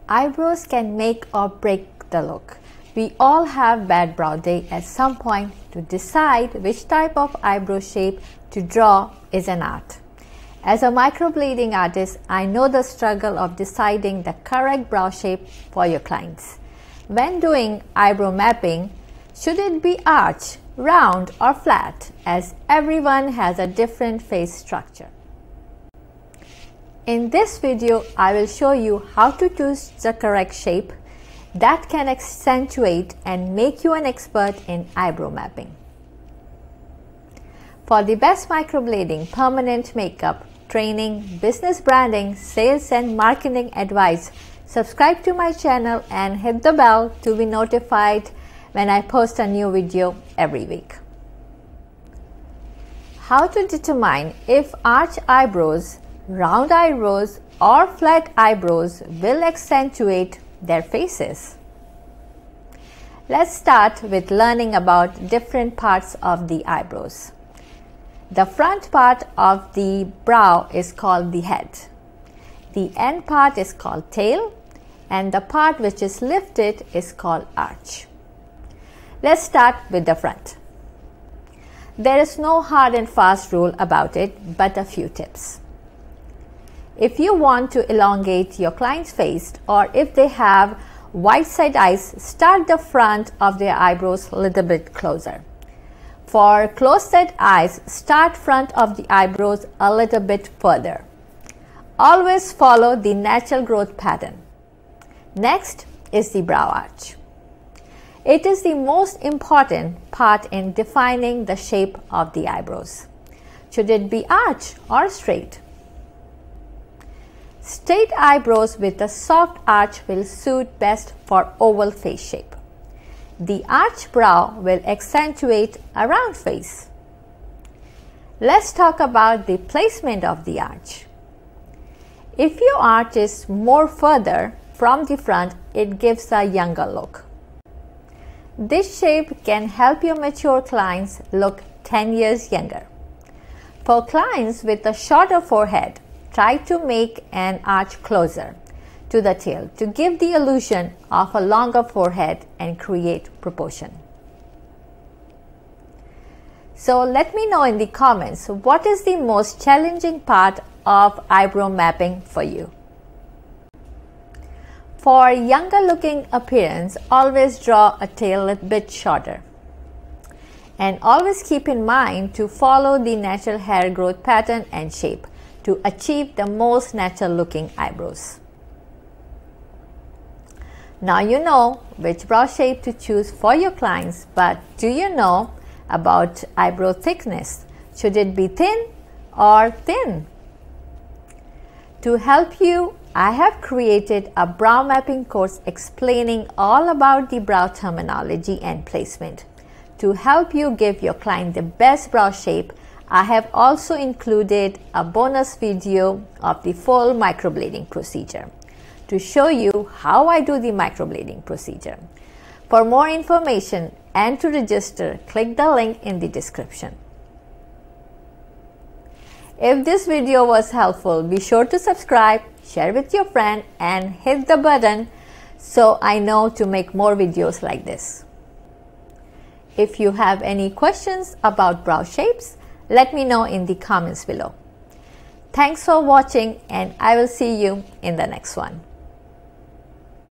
Eyebrows can make or break the look. We all have bad brow day at some point. To decide which type of eyebrow shape to draw is an art. As a microblading artist, I know the struggle of deciding the correct brow shape for your clients. When doing eyebrow mapping, should it be arch, round or flat, as everyone has a different face structure? In this video, I will show you how to choose the correct shape that can accentuate and make you an expert in eyebrow mapping. For the best microblading, permanent makeup, training, business branding, sales and marketing advice, subscribe to my channel and hit the bell to be notified when I post a new video every week. How to determine if arch eyebrows, round eyebrows or flat eyebrows will accentuate their faces. Let's start with learning about different parts of the eyebrows. The front part of the brow is called the head. The end part is called tail, and the part which is lifted is called arch. Let's start with the front. There is no hard and fast rule about it, but a few tips. If you want to elongate your client's face, or if they have wide side eyes, start the front of their eyebrows a little bit closer. For closed set eyes, start front of the eyebrows a little bit further. Always follow the natural growth pattern. Next is the brow arch. It is the most important part in defining the shape of the eyebrows. Should it be arch or straight? Straight eyebrows with a soft arch will suit best for oval face shape. The arch brow will accentuate a round face. Let's talk about the placement of the arch. If your arch is more further from the front, it gives a younger look. This shape can help your mature clients look 10 years younger. For clients with a shorter forehead, try to make an arch closer to the tail to give the illusion of a longer forehead and create proportion. So let me know in the comments what is the most challenging part of eyebrow mapping for you. For younger looking appearance, always draw a tail a bit shorter. And always keep in mind to follow the natural hair growth pattern and shape to achieve the most natural looking eyebrows. Now you know which brow shape to choose for your clients, but do you know about eyebrow thickness? Should it be thin or thin? To help you, I have created a brow mapping course explaining all about the brow terminology and placement. To help you give your client the best brow shape, I have also included a bonus video of the full microblading procedure to show you how I do the microblading procedure. For more information and to register, click the link in the description. If this video was helpful, be sure to subscribe, share with your friend and hit the button so I know to make more videos like this. If you have any questions about brow shapes, let me know in the comments below. Thanks for watching and I will see you in the next one.